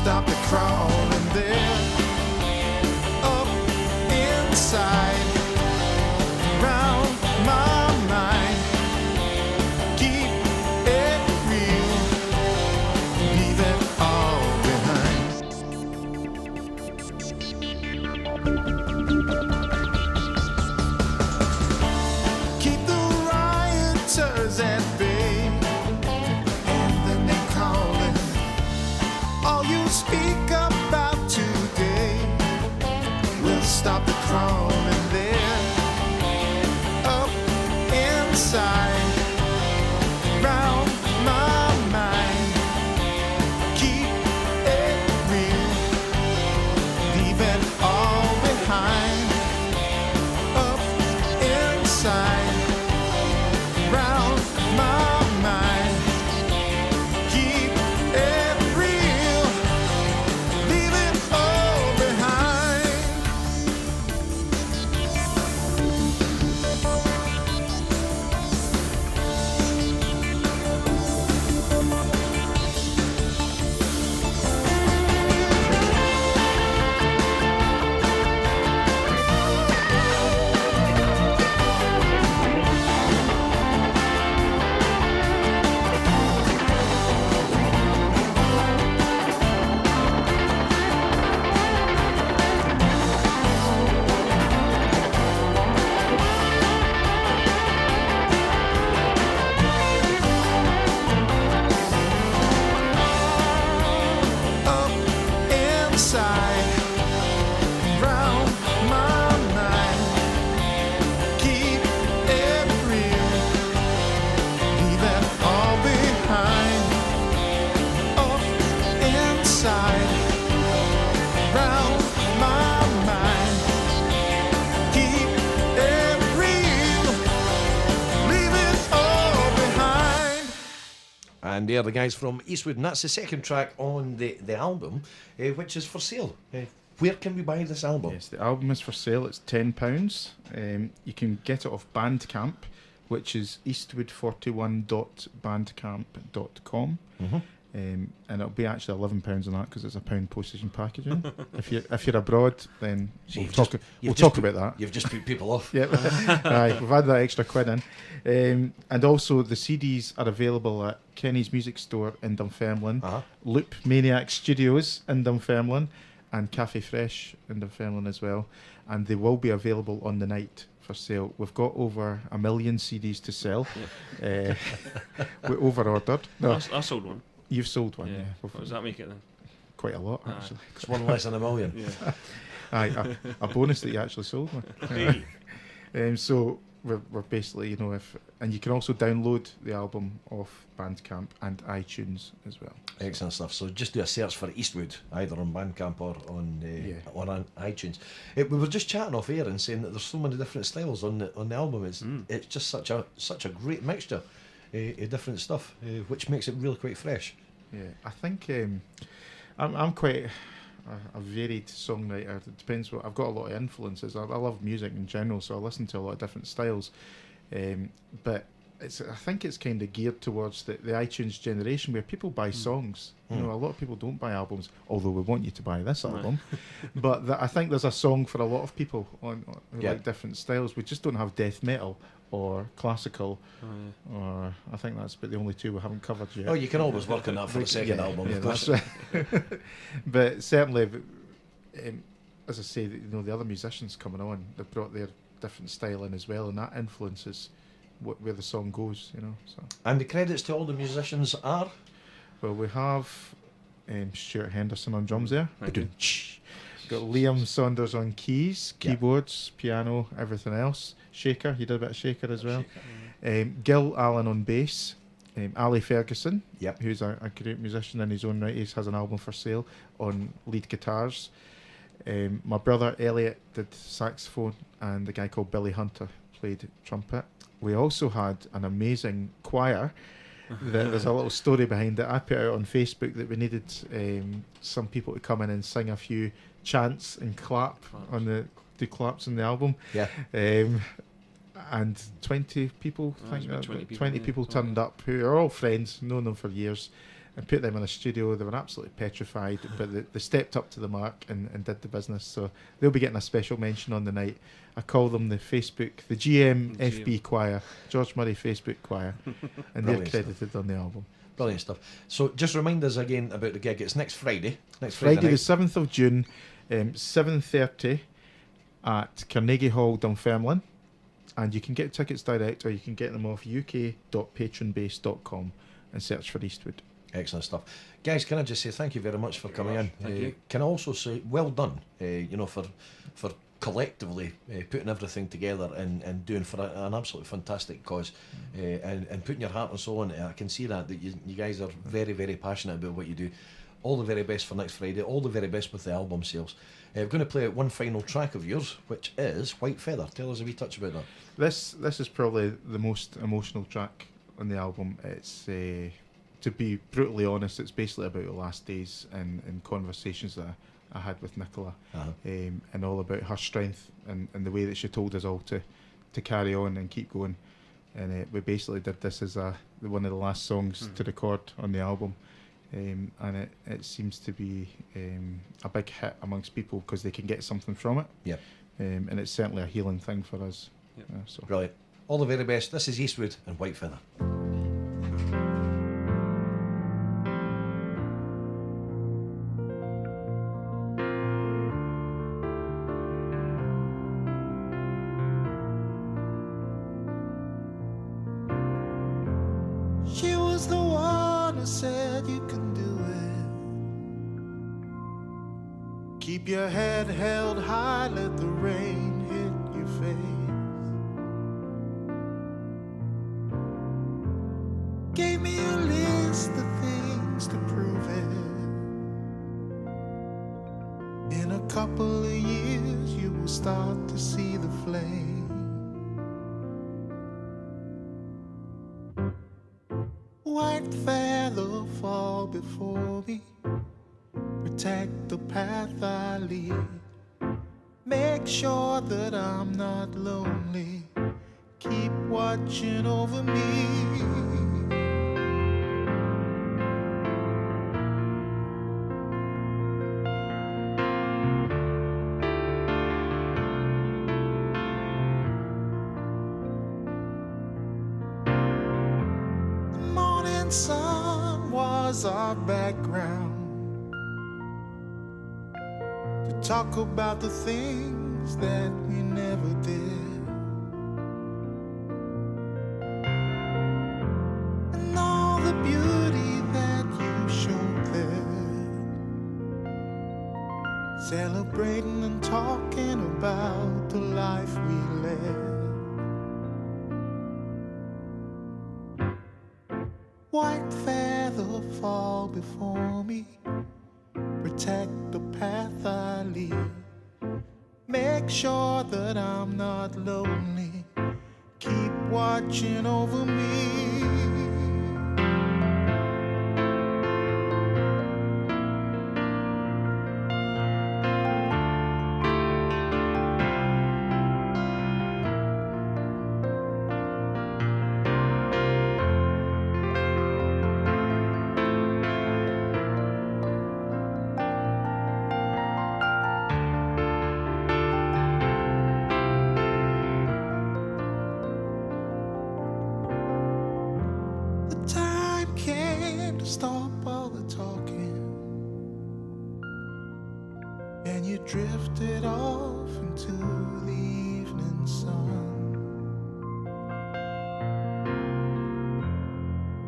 stop the crawling there. Up inside, round my mind. Keep it real, leave it all behind. Keep the rioters at bay, and then they calling. All you speak about today will stop the crawling there. Up inside, round my mind. Keep it real, leave it all behind. Up inside, round my mind. Keep it real, leave it all behind. Up inside, round my mind. Keep it real, leave it all behind. Up inside, round my mind. Keep it real, leave it all behind. And they're the guys from Eastwood, and that's the second track on the album, which is for sale. Where can we buy this album? Yes, the album is for sale. It's £10. You can get it off Bandcamp, which is eastwood41.bandcamp.com. And it'll be actually £11 on that because it's £1 postage and packaging. if you're abroad, then So we'll you've talk just about that. You've just put people off. Yep. Aye, we've had that extra quid in. And also the CDs are available at Kenny's Music Store in Dunfermline, Loop Maniac Studios in Dunfermline, and Cafe Fresh in Dunfermline as well. And they will be available on the night for sale. We've got over 1 million CDs to sell. We over-ordered. No, I sold one. you've sold one. Yeah. Yeah. What does that make it then? Quite a lot, Aye. actually. It's one less than 1 million. Yeah. Aye, a bonus that you actually sold one. So we're basically, and you can also download the album off Bandcamp and iTunes as well. Excellent stuff. So just do a search for Eastwood, either on Bandcamp or on iTunes. We were just chatting off air and saying that there's so many different styles on the album. It's just such a great mixture of different stuff, which makes it really quite fresh. Yeah, I think I'm quite a varied songwriter. It depends what I've got. A lot of influences. I love music in general, so I listen to a lot of different styles. But I think it's kind of geared towards the iTunes generation where people buy songs. A lot of people don't buy albums, although we want you to buy this album. But I think there's a song for a lot of people who like different styles. We just don't have death metal or classical, or I think that's about the only two we haven't covered yet. Oh, you can always work on that for the second album, of course. That's right. But certainly, as I say, the other musicians coming on, they've brought their different style in as well, and that influences where the song goes, So. And the credits to all the musicians are? Well, we have Stuart Henderson on drums there. Thank you. Got Liam Saunders on keys, keyboards, piano, everything else. Shaker, he did a bit of shaker as well. Gil Allen on bass. Ali Ferguson, who's a great musician in his own right. He has an album for sale on lead guitars. My brother Elliot did saxophone, and the guy called Billy Hunter played trumpet. We also had an amazing choir. There's a little story behind it. I put out on Facebook that we needed some people to come in and sing a few chants and claps on the album. Yeah. And 20 people, I think 20 20 people turned up who are all friends, known them for years, and put them in a studio. They were absolutely petrified, but they stepped up to the mark and did the business. So they'll be getting a special mention on the night. I call them the GM FB Choir, George Murray Facebook Choir, and they're credited on the album. Brilliant stuff. So just remind us again about the gig. It's next Friday. Friday the 7th of June, 7:30 at Carnegie Hall, Dunfermline. And you can get tickets direct, or you can get them off uk.patronbase.com and search for Eastwood. Excellent stuff. Guys, can I just say thank you very much for coming in. Thank you. Can I also say well done, for collectively putting everything together and doing for an absolutely fantastic cause, and putting your heart and soul in it. I can see that you guys are very, very passionate about what you do. All the very best for next Friday. All the very best with the album sales. We're going to play out one final track of yours, which is White Feather. Tell us a wee touch about that. This is probably the most emotional track on the album. It's to be brutally honest, it's basically about the last days and conversations that I had with Nicola, and all about her strength and the way that she told us all to carry on and keep going. And we basically did this as one of the last songs to record on the album. And it seems to be a big hit amongst people because they can get something from it. Yeah. And it's certainly a healing thing for us. Yep. So. Brilliant. All the very best. This is Eastwood and White Feather. She was the one who said you can do it. Keep your head held high, let the rain hit your face. Gave me a list of things to prove it. In a couple of years you will start to see the flame. White feather fall before me, protect the path I lead. Make sure that I'm not lonely, keep watching over me. Sun was our background to talk about the things that we never did, and all the beauty that you showed there, celebrating and talking about the life we led. White feather fall before me, protect the path I lead. Make sure that I'm not lonely, keep watching over me. Stop all the talking, and you drifted off into the evening sun,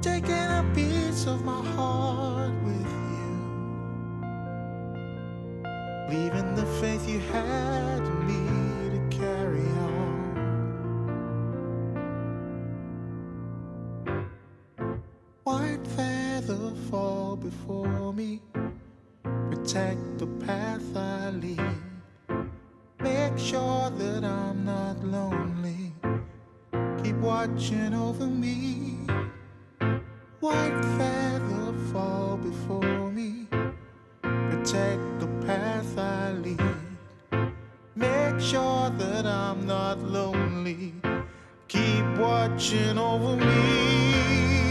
taking a piece of my heart with you, leaving the faith you had in me to carry on. White feather fall before me, protect the path I lead. Make sure that I'm not lonely, keep watching over me. White feather fall before me, protect the path I lead. Make sure that I'm not lonely, keep watching over me.